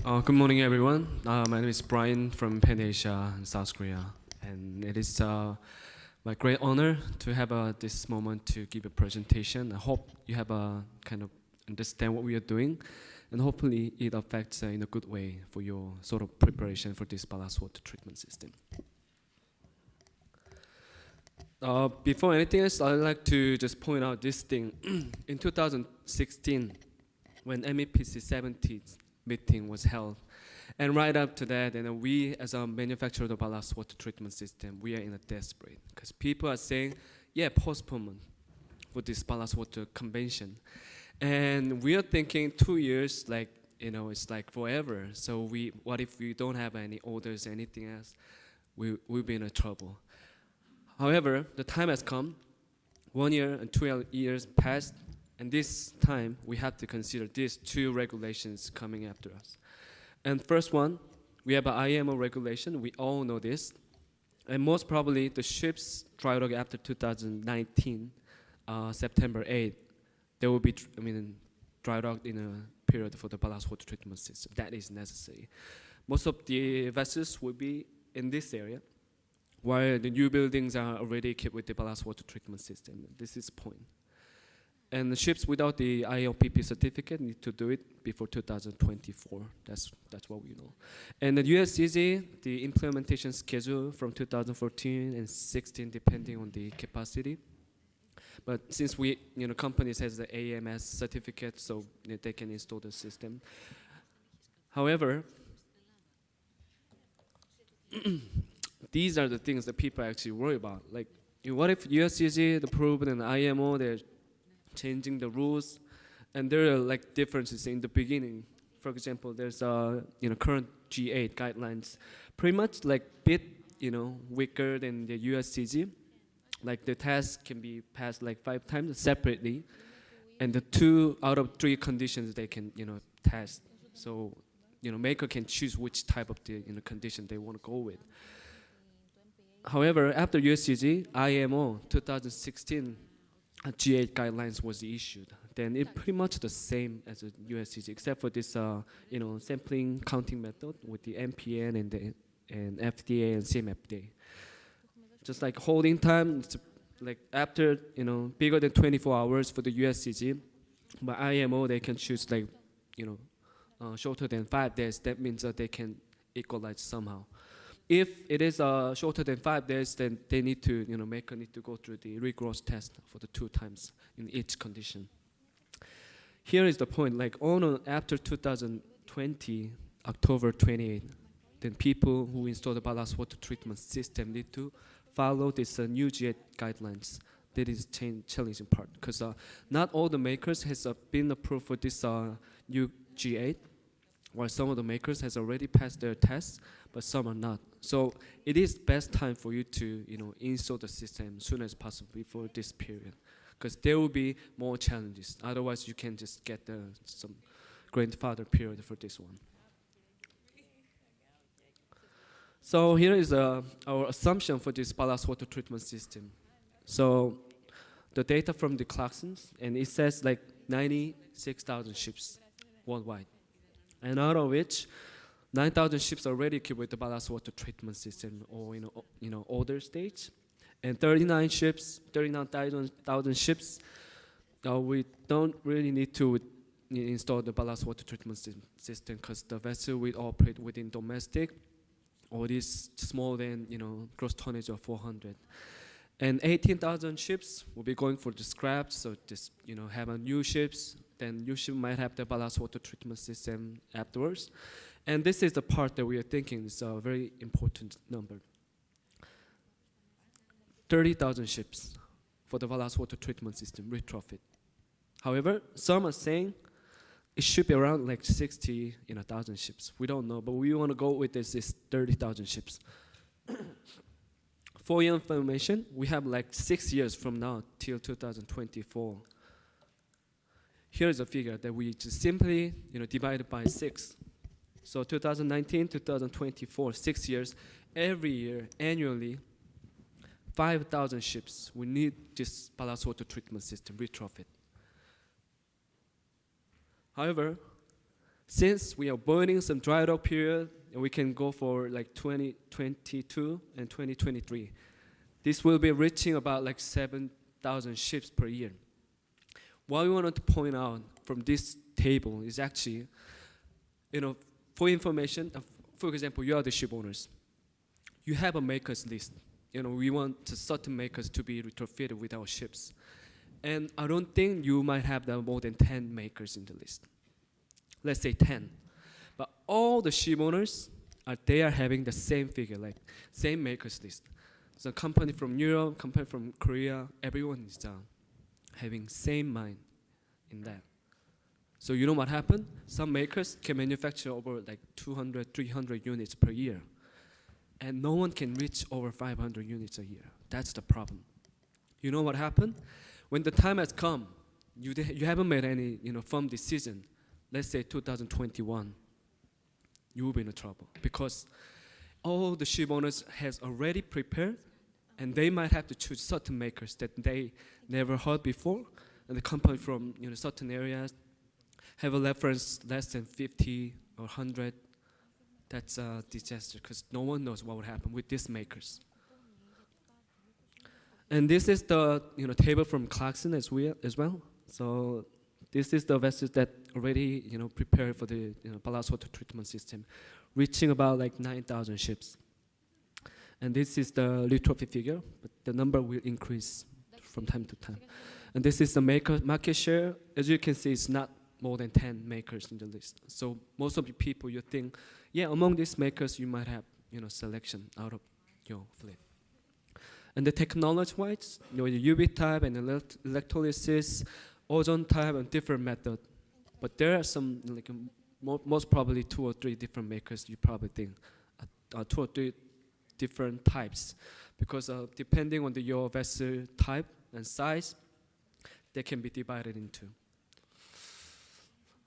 Good morning, everyone. My name is Brian from Panasia in South Korea, and it is my great honor to have this moment to give a presentation. I hope you have a kind of understand what we are doing, and hopefully it affects in a good way for your sort of preparation for this ballast water treatment system. Before anything else, I'd like to just point out this thing. In 2016, when MEPC 70th meeting was held, and right after that, we as a manufacturer of the ballast water treatment system, we are in a desperate, because people are saying, yeah, postponement for this ballast water convention. And we are thinking 2 years, like, it's like forever. So what if we don't have any orders, anything else? We'll be in trouble. However, the time has come. 1 year and 2 years passed, and this time we have to consider these two regulations coming after us. And first one, we have an IMO regulation. We all know this. And most probably the ships dry dock after 2019, September 8th, there will be dry dock in a period for the ballast water treatment system. That is necessary. Most of the vessels will be in this area, while the new buildings are already equipped with the ballast water treatment system. This is point. And the ships without the ILPP certificate need to do it before 2024. That's what we know. And the USCG, the implementation schedule from 2014 and 16, depending on the capacity. But since companies has the AMS certificate, so they can install the system. However, these are the things that people actually worry about. Like, what if USCG, the proven, and IMO, they're changing the rules, and there are like differences in the beginning. For example, there's current G8 guidelines, pretty much like bit weaker than the USCG. Like the test can be passed like 5 times separately, and the 2 out of 3 conditions they can test. So maker can choose which type of the condition they want to go with. However, after USCG, IMO 2016 G8 guidelines was issued. Then it's pretty much the same as the USCG, except for this sampling counting method with the MPN and FDA and CMFD. Just like holding time, it's like after bigger than 24 hours for the USCG, but IMO they can choose like shorter than 5 days. That means that they can equalize somehow. If it is shorter than 5 days, then they need to, maker need to go through the rigorous test for the 2 times in each condition. Here is the point, like after 2020, October 28, then people who install the ballast water treatment system need to follow this new G8 guidelines. That is challenging part, because not all the makers has been approved for this new G8, while some of the makers has already passed their tests, but some are not. So it is best time for you to install the system as soon as possible before this period, because there will be more challenges. Otherwise, you can just get some grandfather period for this one. So here is our assumption for this ballast water treatment system. So the data from the Clarksons, and it says like 96,000 ships worldwide. And out of which, 9,000 ships are already equipped with the ballast water treatment system, or older stage, and 39,000 ships. We don't really need to install the ballast water treatment system, because the vessel will operate within domestic, or is smaller than gross tonnage of 400. And 18,000 ships will be going for the scrap. So just have a new ships. Then you might have the ballast water treatment system afterwards. And this is the part that we are thinking is a very important number. 30,000 ships for the ballast water treatment system retrofit. However, some are saying it should be around like 60,000 ships. We don't know, but we want to go with this is 30,000 ships. For your information, we have like 6 years from now till 2024. Here's a figure that we just simply divide by 6. So 2019, 2024, 6 years, every year, annually, 5,000 ships will need this ballast water treatment system retrofit. However, Since we are avoiding some dry dock period, we can go for like 2022 and 2023. This will be reaching about like 7,000 ships per year. What we wanted to point out from this table is actually, for information, for example, you are the ship owners. You have a makers list. We want certain makers to be retrofitted with our ships. And I don't think you might have more than 10 makers in the list. Let's say 10. But all the ship owners, they are having the same figure, like same makers list. So company from Europe, company from Korea, everyone is having same mind in that. So you know what happened? Some makers can manufacture over like 200, 300 units per year. And no one can reach over 500 units a year. That's the problem. You know what happened? When the time has come, you haven't made any firm decision. Let's say 2021, you will be in trouble because all the ship owners has already prepared, and they might have to choose certain makers that they never heard before, and the company from certain areas have a reference less than 50 or 100. That's a disaster because no one knows what would happen with these makers. And this is the table from Clarkson as well. So this is the vessels that already prepared for the ballast water treatment system, reaching about like 9,000 ships. And this is the retrofit figure, but the number will increase from time to time. And this is the market share. As you can see, it's not more than 10 makers in the list. So most of the people, you think, yeah, among these makers, you might have selection out of your fleet. And the technology-wise, the UV type and electrolysis, ozone type, and different method. But there are some, most probably 2 or 3 different makers. You probably think 2 or 3 different types, because depending on your vessel type and size, they can be divided into.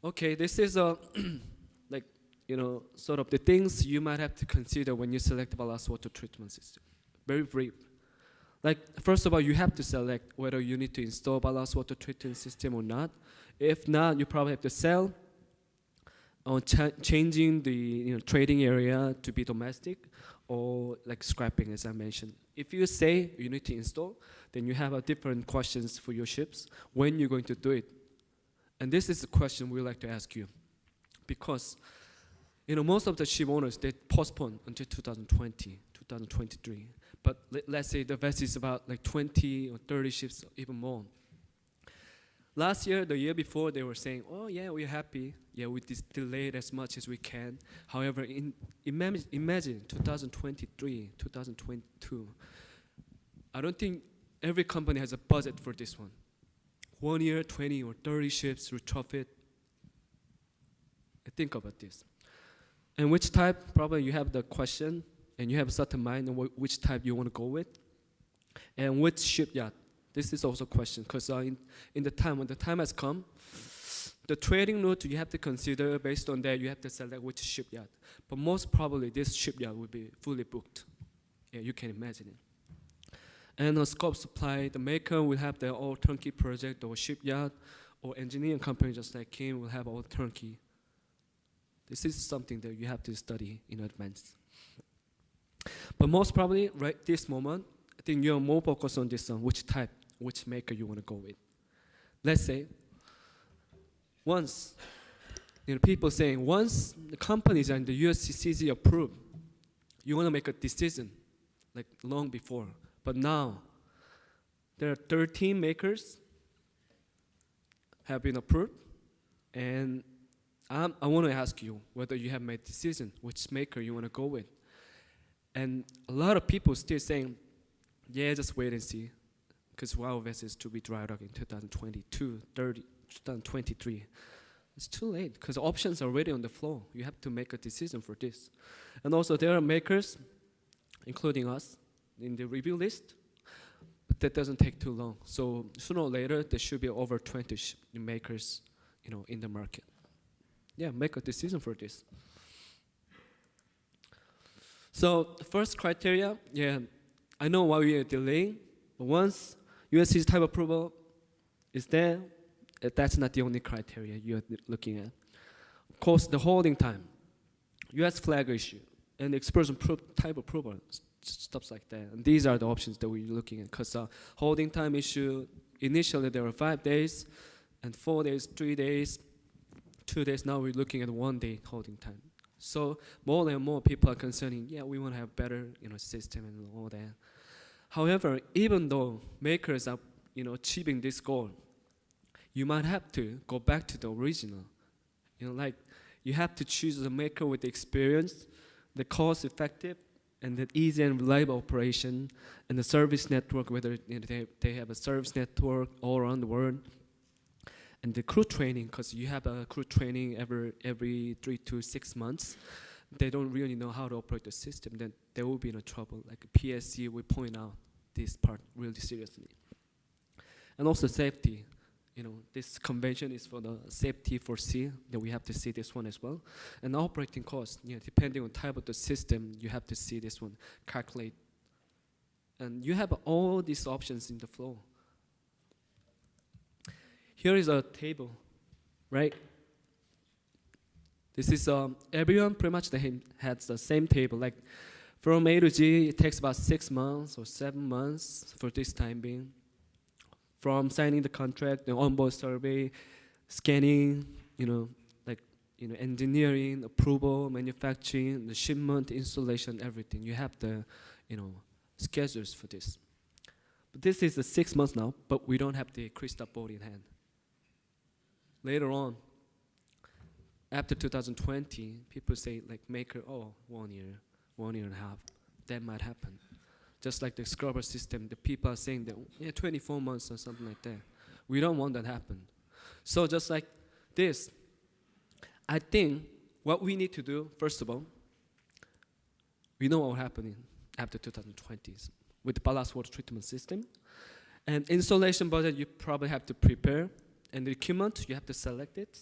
Okay, this is sort of the things you might have to consider when you select the ballast water treatment system. Very brief. Like, first of all, you have to select whether you need to install ballast water treatment system or not. If not, you probably have to sell or changing the trading area to be domestic or like scrapping, as I mentioned. If you say you need to install, then you have different questions for your ships when you're going to do it. And this is a question we like to ask you, because most of the ship owners, they postpone until 2020, 2023. But let's say the vessel is about like 20 or 30 ships, or even more. Last year, the year before, they were saying, oh yeah, we're happy. Yeah, we delayed as much as we can. However, imagine 2023, 2022. I don't think every company has a budget for this one. 1 year, 20 or 30 ships, retrofit. Think about this. And which type, probably you have the question, and you have a certain mind on which type you want to go with. And which shipyard. This is also a question, because when the time has come, the trading route you have to consider. Based on that, you have to select which shipyard. But most probably, this shipyard will be fully booked. Yeah, you can imagine it. And on scope supply, the maker will have their own turnkey project, or shipyard, or engineering company just like Kim will have all turnkey. This is something that you have to study in advance. But most probably, right this moment, I think you're more focused on this one, which type, which maker you want to go with. Let's say, once, people saying, once the companies are in the USCCG approved, you want to make a decision, like long before. But now, there are 13 makers have been approved, and I want to ask you whether you have made a decision which maker you want to go with. And a lot of people still saying, yeah, just wait and see, because our vessel is to be dry docked in 2022, 2023. It's too late, because options are already on the floor. You have to make a decision for this. And also, there are makers, including us, in the review list, but that doesn't take too long. So sooner or later, there should be over 20 makers, in the market. Yeah, make a decision for this. So the first criteria, yeah, I know why we are delaying, but once USC's type approval is there, that's not the only criteria you're looking at. Of course, the holding time, U.S. flag issue, and expression type approval, stuff like that. And these are the options that we're looking at. Because holding time issue, initially there were 5 days, and 4 days, 3 days, 2 days. Now we're looking at 1 day holding time. So more and more people are concerning, yeah, we want to have better, system and all that. However, even though makers are, achieving this goal, you might have to go back to the original. Like you have to choose a maker with the experience, the cost effective, and the easy and reliable operation, and the service network, whether they have a service network all around the world, and the crew training, because you have a crew training every 3 to 6 months. They don't really know how to operate the system, then they will be in trouble. Like PSC will point out this part really seriously. And also safety. This convention is for the SAFETY4SEA, that we have to see this one as well. And operating costs, depending on type of the system, you have to see this one, calculate. And you have all these options in the flow. Here is a table, right? This is, everyone pretty much has the same table. Like from A to G, it takes about 6 months or 7 months for this time being. From signing the contract, the onboard survey, scanning, engineering, approval, manufacturing, the shipment, installation, everything. You have the, schedules for this. But this is the 6 months now, but we don't have the crystal ball in hand. Later on, after 2020, people say like maker, 1 year, 1 year and a half. That might happen. Just like the scrubber system, the people are saying that 24 months or something like that. We don't want that to happen. So just like this, I think what we need to do, first of all, we know what will happen after 2020 with the ballast water treatment system. And installation budget, you probably have to prepare. And the equipment, you have to select it.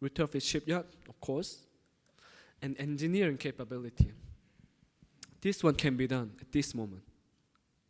Retrofit shipyard, of course. And engineering capability. This one can be done at this moment.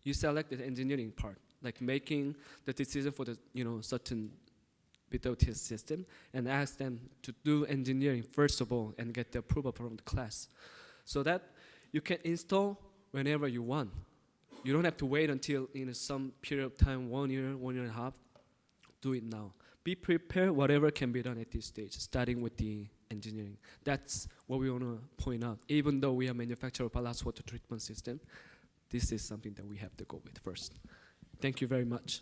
You select the engineering part, like making the decision for the certain BWTS system, and ask them to do engineering first of all and get the approval from the class, so that you can install whenever you want. You don't have to wait until some period of time, 1 year, 1 year and a half. Do it now. Be prepared, whatever can be done at this stage, starting with the engineering. That's what we want to point out. Even though we are manufacturer of ballast water treatment system, this is something that we have to go with first. Thank you very much.